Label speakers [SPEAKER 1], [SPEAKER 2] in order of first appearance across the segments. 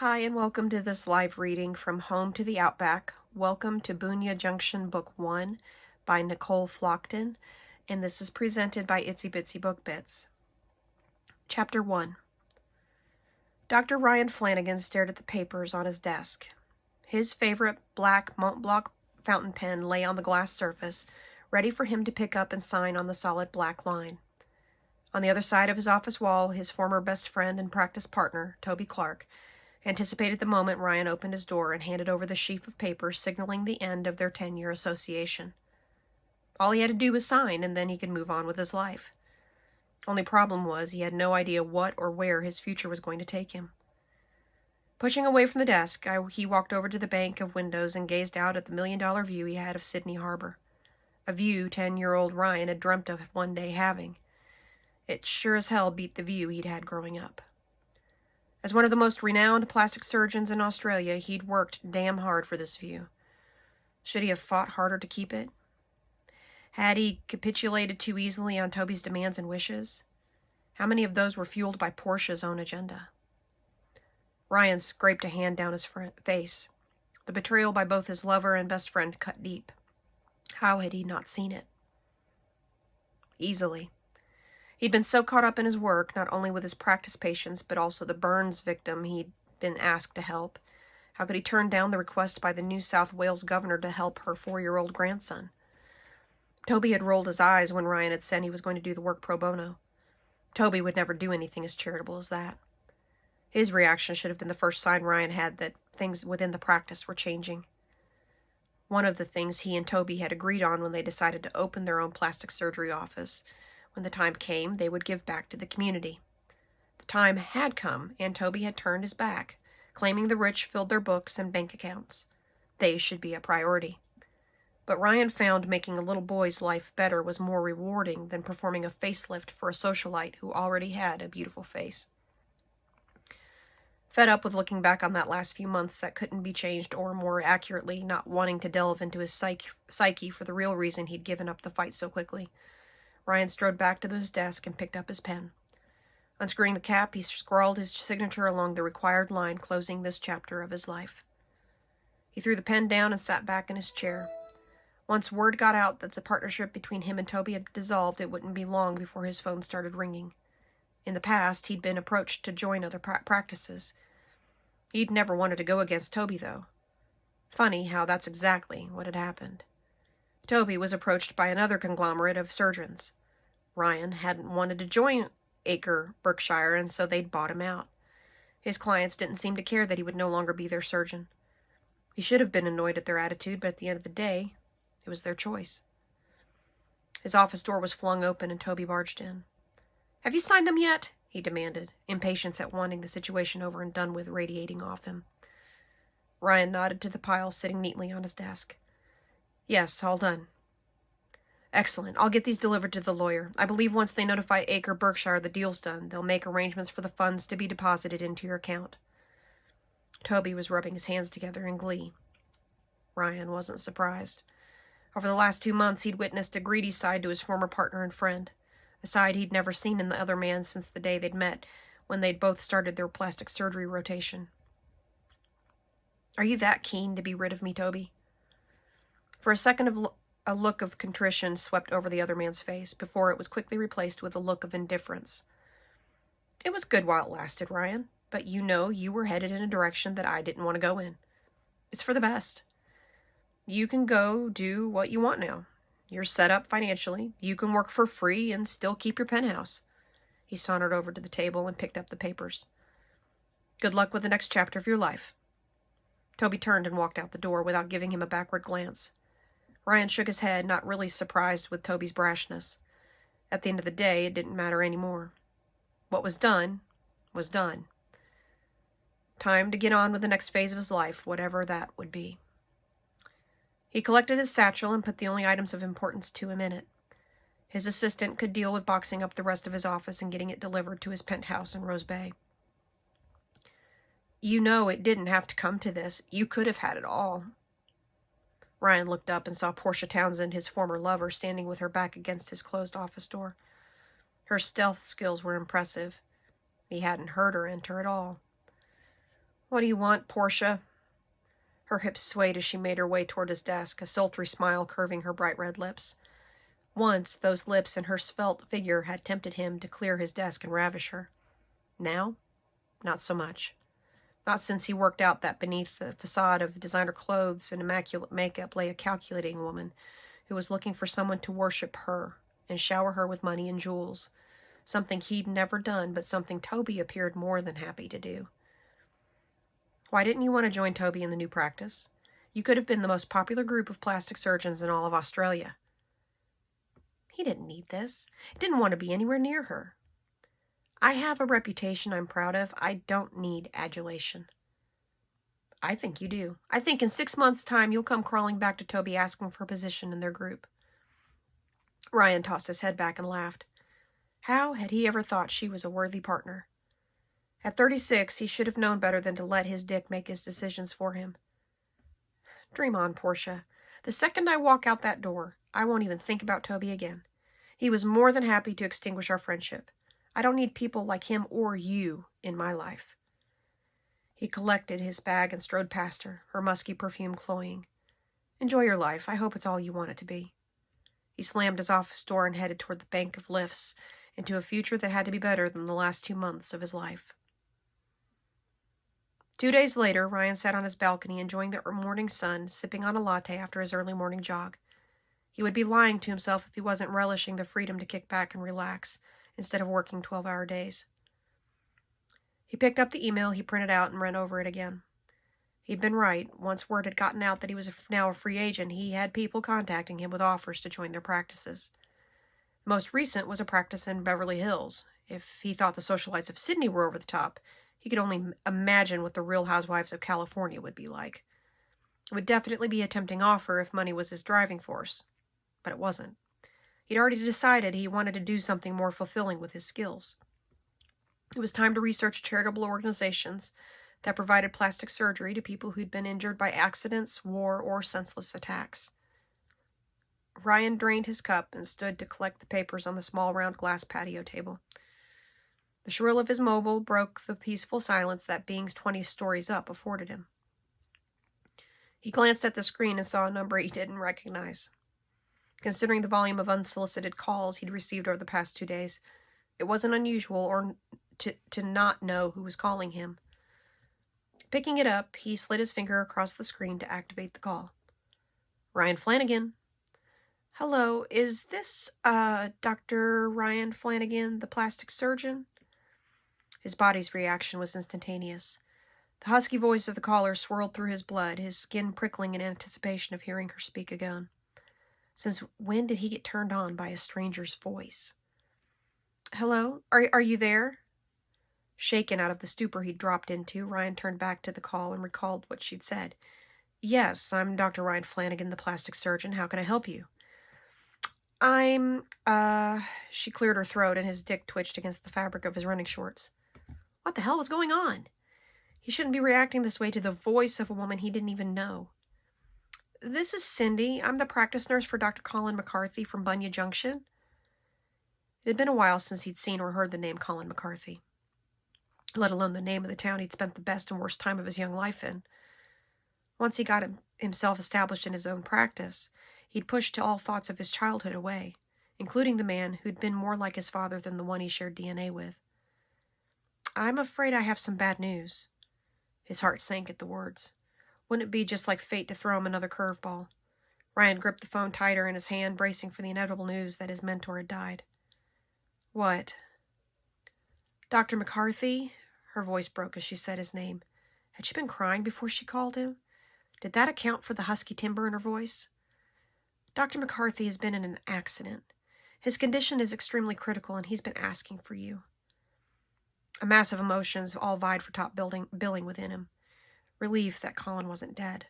[SPEAKER 1] Hi, and welcome to this live reading from Home to the Outback. Welcome to Bunya Junction Book 1 by Nicole Flockton, and this is presented by Itsy Bitsy Book Bits. Chapter 1. Dr. Ryan Flanagan stared at the papers on his desk. His favorite black Mont Blanc fountain pen lay on the glass surface, ready for him to pick up and sign on the solid black line. On the other side of his office wall, his former best friend and practice partner, Toby Clark, anticipated the moment Ryan opened his door and handed over the sheaf of papers signaling the end of their 10-year association. All he had to do was sign, and then he could move on with his life. Only problem was he had no idea what or where his future was going to take him. Pushing away from the desk, he walked over to the bank of windows and gazed out at the million-dollar view he had of Sydney Harbor. A view 10-year-old Ryan had dreamt of one day having. It sure as hell beat the view he'd had growing up. As one of the most renowned plastic surgeons in Australia, he'd worked damn hard for this view. Should he have fought harder to keep it? Had he capitulated too easily on Toby's demands and wishes? How many of those were fueled by Portia's own agenda? Ryan scraped a hand down his face. The betrayal by both his lover and best friend cut deep. How had he not seen it? Easily. He'd been so caught up in his work, not only with his practice patients, but also the burns victim he'd been asked to help. How could he turn down the request by the New South Wales governor to help her 4-year-old grandson? Toby had rolled his eyes when Ryan had said he was going to do the work pro bono. Toby would never do anything as charitable as that. His reaction should have been the first sign Ryan had that things within the practice were changing. One of the things he and Toby had agreed on when they decided to open their own plastic surgery office. When the time came, they would give back to the community. The time had come, and Toby had turned his back, claiming the rich filled their books and bank accounts. They should be a priority. But Ryan found making a little boy's life better was more rewarding than performing a facelift for a socialite who already had a beautiful face. Fed up with looking back on that last few months that couldn't be changed, or more accurately, not wanting to delve into his psyche for the real reason he'd given up the fight so quickly, Ryan strode back to his desk and picked up his pen. Unscrewing the cap, he scrawled his signature along the required line closing this chapter of his life. He threw the pen down and sat back in his chair. Once word got out that the partnership between him and Toby had dissolved, it wouldn't be long before his phone started ringing. In the past, he'd been approached to join other practices. He'd never wanted to go against Toby, though. Funny how that's exactly what had happened. Toby was approached by another conglomerate of surgeons. Ryan hadn't wanted to join Acre, Berkshire, and so they'd bought him out. His clients didn't seem to care that he would no longer be their surgeon. He should have been annoyed at their attitude, but at the end of the day, it was their choice. His office door was flung open and Toby barged in. "Have you signed them yet?" he demanded, impatience at wanting the situation over and done with radiating off him. Ryan nodded to the pile sitting neatly on his desk. "Yes, all done." "Excellent. I'll get these delivered to the lawyer. I believe once they notify Acre Berkshire the deal's done, they'll make arrangements for the funds to be deposited into your account." Toby was rubbing his hands together in glee. Ryan wasn't surprised. Over the last 2 months, he'd witnessed a greedy side to his former partner and friend, a side he'd never seen in the other man since the day they'd met, when they'd both started their plastic surgery rotation. "Are you that keen to be rid of me, Toby?" For a second, a look of contrition swept over the other man's face, before it was quickly replaced with a look of indifference. "It was good while it lasted, Ryan, but you know you were headed in a direction that I didn't want to go in. It's for the best. You can go do what you want now. You're set up financially. You can work for free and still keep your penthouse." He sauntered over to the table and picked up the papers. "Good luck with the next chapter of your life." Toby turned and walked out the door without giving him a backward glance. Ryan shook his head, not really surprised with Toby's brashness. At the end of the day, it didn't matter anymore. What was done was done. Time to get on with the next phase of his life, whatever that would be. He collected his satchel and put the only items of importance to him in it. His assistant could deal with boxing up the rest of his office and getting it delivered to his penthouse in Rose Bay. "You know it didn't have to come to this. You could have had it all." Ryan looked up and saw Portia Townsend, his former lover, standing with her back against his closed office door. Her stealth skills were impressive. He hadn't heard her enter at all. What do you want, Portia? Her hips swayed as she made her way toward his desk, a sultry smile curving her bright red lips. Once, those lips and her svelte figure had tempted him to clear his desk and ravish her. Now, not so much. Not since he worked out that beneath the facade of designer clothes and immaculate makeup lay a calculating woman who was looking for someone to worship her and shower her with money and jewels, something he'd never done, but something Toby appeared more than happy to do. Why didn't you want to join Toby in the new practice? You could have been the most popular group of plastic surgeons in all of Australia. He didn't need this. He didn't want to be anywhere near her. I have a reputation I'm proud of. I don't need adulation. I think you do. I think in 6 months' time you'll come crawling back to Toby asking for a position in their group. Ryan tossed his head back and laughed. How had he ever thought she was a worthy partner? At 36, he should have known better than to let his dick make his decisions for him. Dream on, Portia. The second I walk out that door, I won't even think about Toby again. He was more than happy to extinguish our friendship. I don't need people like him or you in my life. He collected his bag and strode past her, her musky perfume cloying. Enjoy your life. I hope it's all you want it to be. He slammed his office door and headed toward the bank of lifts into a future that had to be better than the last 2 months of his life. 2 days later, Ryan sat on his balcony enjoying the morning sun, sipping on a latte after his early morning jog. He would be lying to himself if he wasn't relishing the freedom to kick back and relax instead of working 12-hour days. He picked up the email he printed out and ran over it again. He'd been right. Once word had gotten out that he was now a free agent, he had people contacting him with offers to join their practices. The most recent was a practice in Beverly Hills. If he thought the socialites of Sydney were over the top, he could only imagine what the Real Housewives of California would be like. It would definitely be a tempting offer if money was his driving force, but it wasn't. He'd already decided he wanted to do something more fulfilling with his skills. It was time to research charitable organizations that provided plastic surgery to people who'd been injured by accidents, war, or senseless attacks. Ryan drained his cup and stood to collect the papers on the small round glass patio table. The shrill of his mobile broke the peaceful silence that beings 20 stories up afforded him. He glanced at the screen and saw a number he didn't recognize. Considering the volume of unsolicited calls he'd received over the past 2 days, it wasn't unusual or to not know who was calling him. Picking it up, he slid his finger across the screen to activate the call. Ryan Flanagan. Hello, is this, Dr. Ryan Flanagan, the plastic surgeon? His body's reaction was instantaneous. The husky voice of the caller swirled through his blood, his skin prickling in anticipation of hearing her speak again. Since when did he get turned on by a stranger's voice? Hello? Are you there? Shaken out of the stupor he'd dropped into, Ryan turned back to the call and recalled what she'd said. Yes, I'm Dr. Ryan Flanagan, the plastic surgeon. How can I help you? She cleared her throat and his dick twitched against the fabric of his running shorts. What the hell was going on? He shouldn't be reacting this way to the voice of a woman he didn't even know. This is Cindy. I'm the practice nurse for Dr. Colin McCarthy from Bunya, Junction. It had been a while since he'd seen or heard the name Colin McCarthy, let alone the name of the town he'd spent the best and worst time of his young life in. Once he got himself established in his own practice, he'd pushed all thoughts of his childhood away, including the man who'd been more like his father than the one he shared DNA with. I'm afraid I have some bad news. His heart sank at the words. Wouldn't it be just like fate to throw him another curveball? Ryan gripped the phone tighter in his hand, bracing for the inevitable news that his mentor had died. What? Dr. McCarthy? Her voice broke as she said his name. Had she been crying before she called him? Did that account for the husky timbre in her voice? Dr. McCarthy has been in an accident. His condition is extremely critical, and he's been asking for you. A mass of emotions all vied for top billing within him. Relief that Colin wasn't dead.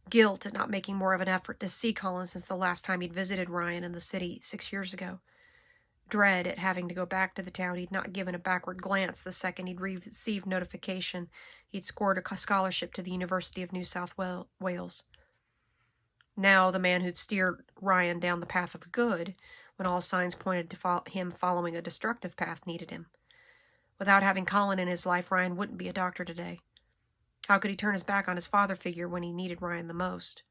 [SPEAKER 1] Guilt at not making more of an effort to see Colin since the last time he'd visited Ryan in the city 6 years ago. Dread at having to go back to the town he'd not given a backward glance the second he'd received notification he'd scored a scholarship to the University of New South Wales. Now the man who'd steered Ryan down the path of good, when all signs pointed to him following a destructive path, needed him. Without having Colin in his life, Ryan wouldn't be a doctor today. How could he turn his back on his father figure when he needed Ryan the most?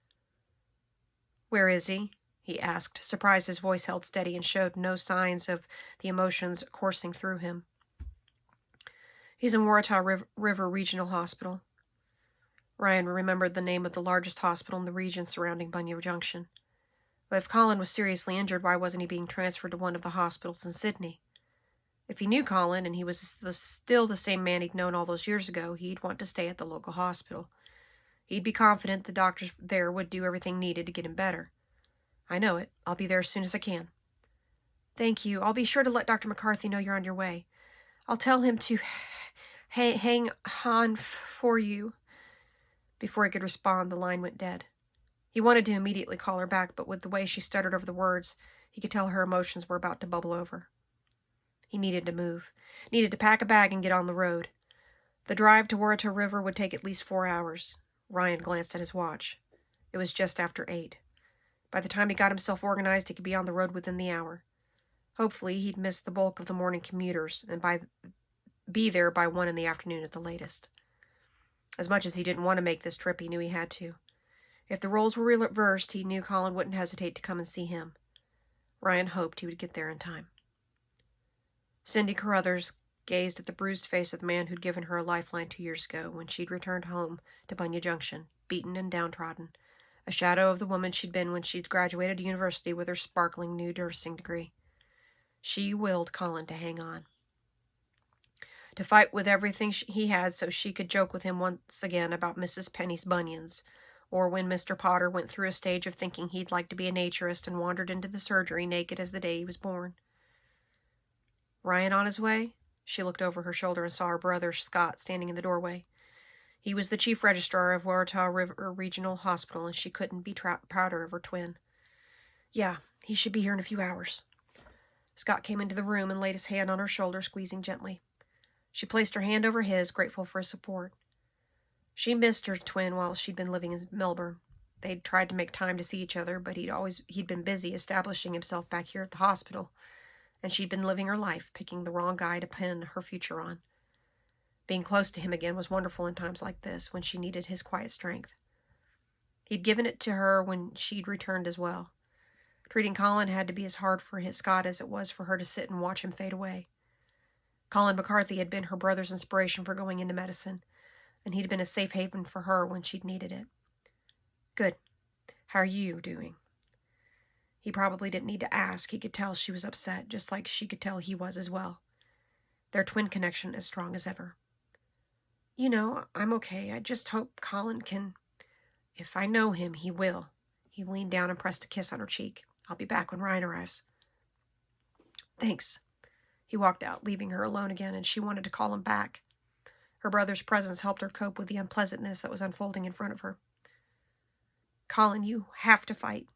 [SPEAKER 1] "Where is he?" he asked, surprised his voice held steady and showed no signs of the emotions coursing through him. "He's in Waratah River Regional Hospital." Ryan remembered the name of the largest hospital in the region surrounding Bunya Junction. But if Colin was seriously injured, why wasn't he being transferred to one of the hospitals in Sydney? If he knew Colin, and he was still the same man he'd known all those years ago, he'd want to stay at the local hospital. He'd be confident the doctors there would do everything needed to get him better. "I know it. I'll be there as soon as I can." "Thank you. I'll be sure to let Dr. McCarthy know you're on your way. I'll tell him to hang on for you." Before he could respond, the line went dead. He wanted to immediately call her back, but with the way she stuttered over the words, he could tell her emotions were about to bubble over. He needed to move, needed to pack a bag and get on the road. The drive to Waratah River would take at least 4 hours. Ryan glanced at his watch. It was just after 8. By the time he got himself organized, he could be on the road within the hour. Hopefully, he'd miss the bulk of the morning commuters and be there by 1 in the afternoon at the latest. As much as he didn't want to make this trip, he knew he had to. If the roles were reversed, he knew Colin wouldn't hesitate to come and see him. Ryan hoped he would get there in time. Cindy Carruthers gazed at the bruised face of the man who'd given her a lifeline 2 years ago when she'd returned home to Bunya Junction, beaten and downtrodden, a shadow of the woman she'd been when she'd graduated university with her sparkling new nursing degree. She willed Colin to hang on, to fight with everything he had so she could joke with him once again about Mrs. Penny's bunions, or when Mr. Potter went through a stage of thinking he'd like to be a naturist and wandered into the surgery naked as the day he was born. Ryan on his way? She looked over her shoulder and saw her brother, Scott, standing in the doorway. He was the chief registrar of Waratah River Regional Hospital, and she couldn't be prouder of her twin. "Yeah, he should be here in a few hours." Scott came into the room and laid his hand on her shoulder, squeezing gently. She placed her hand over his, grateful for his support. She missed her twin while she'd been living in Melbourne. They'd tried to make time to see each other, but he'd been busy establishing himself back here at the hospital, and she'd been living her life, picking the wrong guy to pin her future on. Being close to him again was wonderful in times like this, when she needed his quiet strength. He'd given it to her when she'd returned as well. Treating Colin had to be as hard for Scott as it was for her to sit and watch him fade away. Colin McCarthy had been her brother's inspiration for going into medicine, and he'd been a safe haven for her when she'd needed it. "Good. How are you doing?" He probably didn't need to ask. He could tell she was upset, just like she could tell he was as well. Their twin connection as strong as ever. "You know, I'm okay. I just hope Colin can... If I know him, he will." He leaned down and pressed a kiss on her cheek. "I'll be back when Ryan arrives." "Thanks." He walked out, leaving her alone again, and she wanted to call him back. Her brother's presence helped her cope with the unpleasantness that was unfolding in front of her. "Colin, you have to fight.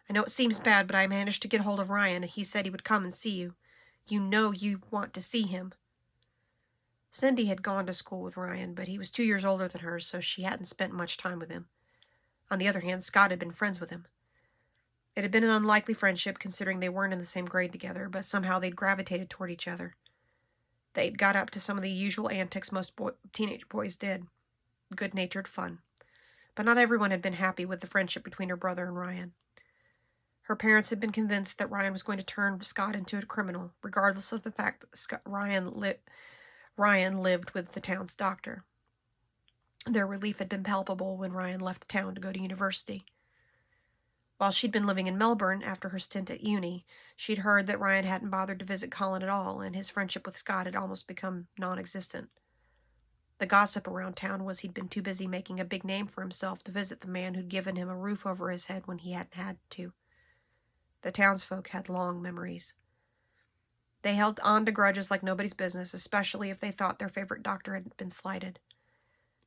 [SPEAKER 1] I know it seems bad, but I managed to get hold of Ryan, and he said he would come and see you. You know you want to see him." Cindy had gone to school with Ryan, but he was 2 years older than her, so she hadn't spent much time with him. On the other hand, Scott had been friends with him. It had been an unlikely friendship, considering they weren't in the same grade together, but somehow they'd gravitated toward each other. They'd got up to some of the usual antics most teenage boys did. Good-natured fun. But not everyone had been happy with the friendship between her brother and Ryan. Her parents had been convinced that Ryan was going to turn Scott into a criminal, regardless of the fact that Ryan lived with the town's doctor. Their relief had been palpable when Ryan left town to go to university. While she'd been living in Melbourne after her stint at uni, she'd heard that Ryan hadn't bothered to visit Colin at all, and his friendship with Scott had almost become non-existent. The gossip around town was he'd been too busy making a big name for himself to visit the man who'd given him a roof over his head when he hadn't had to. The townsfolk had long memories. They held on to grudges like nobody's business, especially if they thought their favorite doctor had been slighted.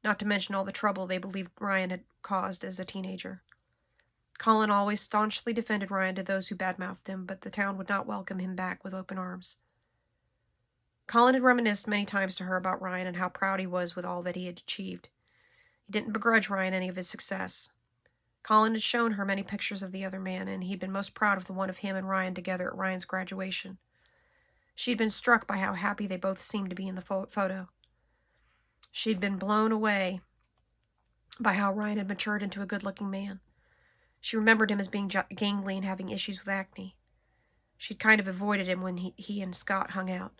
[SPEAKER 1] Not to mention all the trouble they believed Ryan had caused as a teenager. Colin always staunchly defended Ryan to those who badmouthed him, but the town would not welcome him back with open arms. Colin had reminisced many times to her about Ryan and how proud he was with all that he had achieved. He didn't begrudge Ryan any of his success. Colin had shown her many pictures of the other man, and he'd been most proud of the one of him and Ryan together at Ryan's graduation. She'd been struck by how happy they both seemed to be in the photo. She'd been blown away by how Ryan had matured into a good-looking man. She remembered him as being gangly and having issues with acne. She'd kind of avoided him when he and Scott hung out,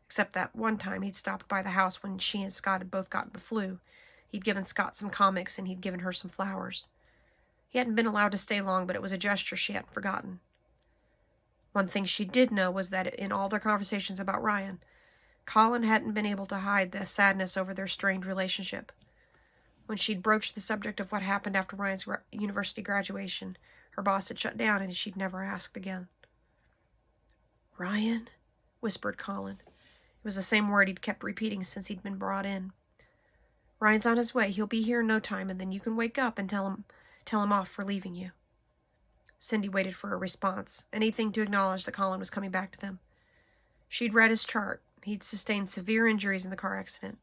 [SPEAKER 1] except that one time he'd stopped by the house when she and Scott had both gotten the flu. He'd given Scott some comics and he'd given her some flowers. He hadn't been allowed to stay long, but it was a gesture she hadn't forgotten. One thing she did know was that in all their conversations about Ryan, Colin hadn't been able to hide the sadness over their strained relationship. When she'd broached the subject of what happened after Ryan's university graduation, her boss had shut down and she'd never asked again. "Ryan?" whispered Colin. It was the same word he'd kept repeating since he'd been brought in. "Ryan's on his way. He'll be here in no time, and then you can wake up and tell him off for leaving you." Cindy waited for a response, anything to acknowledge that Colin was coming back to them. She'd read his chart. He'd sustained severe injuries in the car accident.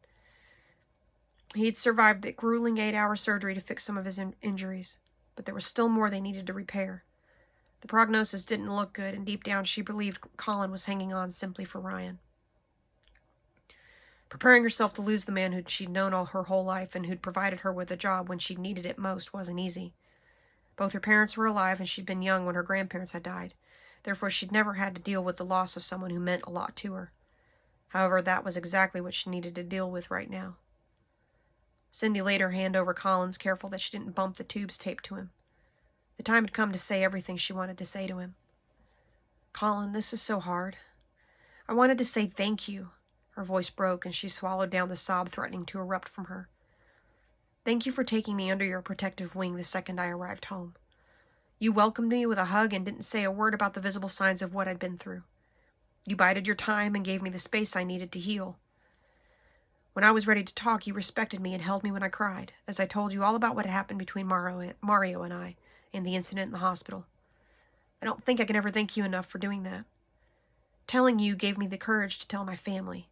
[SPEAKER 1] He'd survived the grueling 8-hour surgery to fix some of his injuries, but there was still more they needed to repair. The prognosis didn't look good, and deep down she believed Colin was hanging on simply for Ryan. Preparing herself to lose the man who she'd known all her whole life and who'd provided her with a job when she needed it most wasn't easy. Both her parents were alive, and she'd been young when her grandparents had died. Therefore, she'd never had to deal with the loss of someone who meant a lot to her. However, that was exactly what she needed to deal with right now. Cindy laid her hand over Colin's, careful that she didn't bump the tubes taped to him. The time had come to say everything she wanted to say to him. "Colin, this is so hard. I wanted to say thank you." Her voice broke, and she swallowed down the sob threatening to erupt from her. "Thank you for taking me under your protective wing the second I arrived home. You welcomed me with a hug and didn't say a word about the visible signs of what I'd been through. You bided your time and gave me the space I needed to heal. When I was ready to talk, you respected me and held me when I cried, as I told you all about what had happened between Mario and I, and the incident in the hospital. I don't think I can ever thank you enough for doing that. Telling you gave me the courage to tell my family.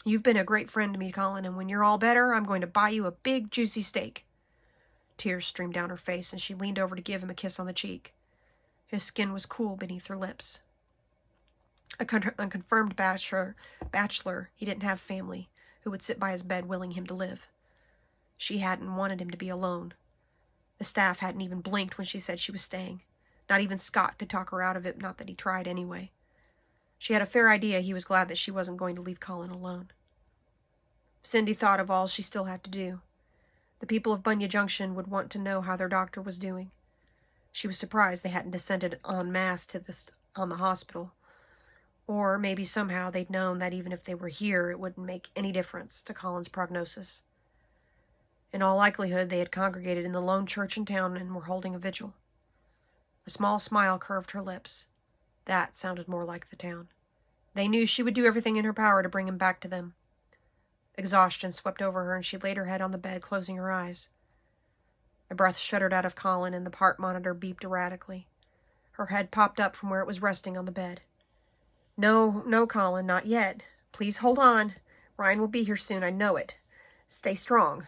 [SPEAKER 1] You've been a great friend to me, Colin, and when you're all better, I'm going to buy you a big, juicy steak." Tears streamed down her face, and she leaned over to give him a kiss on the cheek. His skin was cool beneath her lips. A confirmed bachelor, he didn't have family, who would sit by his bed willing him to live. She hadn't wanted him to be alone. The staff hadn't even blinked when she said she was staying. Not even Scott could talk her out of it, not that he tried anyway. She had a fair idea he was glad that she wasn't going to leave Colin alone. Cindy thought of all she still had to do. The people of Bunya Junction would want to know how their doctor was doing. She was surprised they hadn't descended en masse on the hospital. Or maybe somehow they'd known that even if they were here, it wouldn't make any difference to Colin's prognosis. In all likelihood, they had congregated in the lone church in town and were holding a vigil. A small smile curved her lips. That sounded more like the town. They knew she would do everything in her power to bring him back to them. Exhaustion swept over her, and she laid her head on the bed, closing her eyes. A breath shuddered out of Colin, and the heart monitor beeped erratically. Her head popped up from where it was resting on the bed. No, Colin, not yet. Please hold on. Ryan will be here soon, I know it. Stay strong."